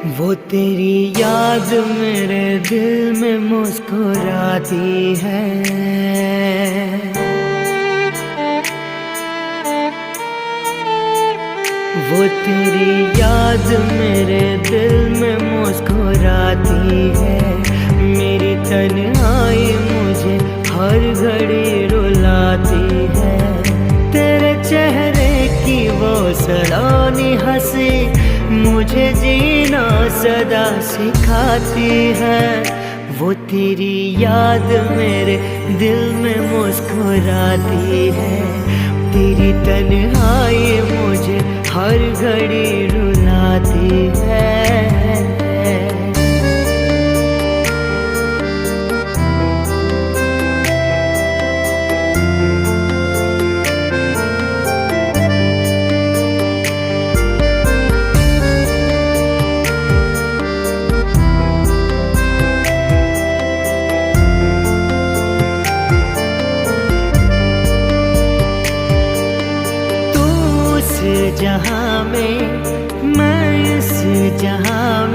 वो तेरी याद मेरे दिल में मुस्कुराती है। वो तेरी याद मेरे दिल में मुस्कुराती है। मेरी तन्हाई मुझे हर घड़ी रुलाती है। तेरे चेहरे की वो सलोनी हंसी मुझे जीना सदा सिखाती है। वो तेरी याद मेरे दिल में मुस्कुराती है। तेरी तन्हाई मुझे हर घड़ी रुलाती है। जहां में मैं इस जहां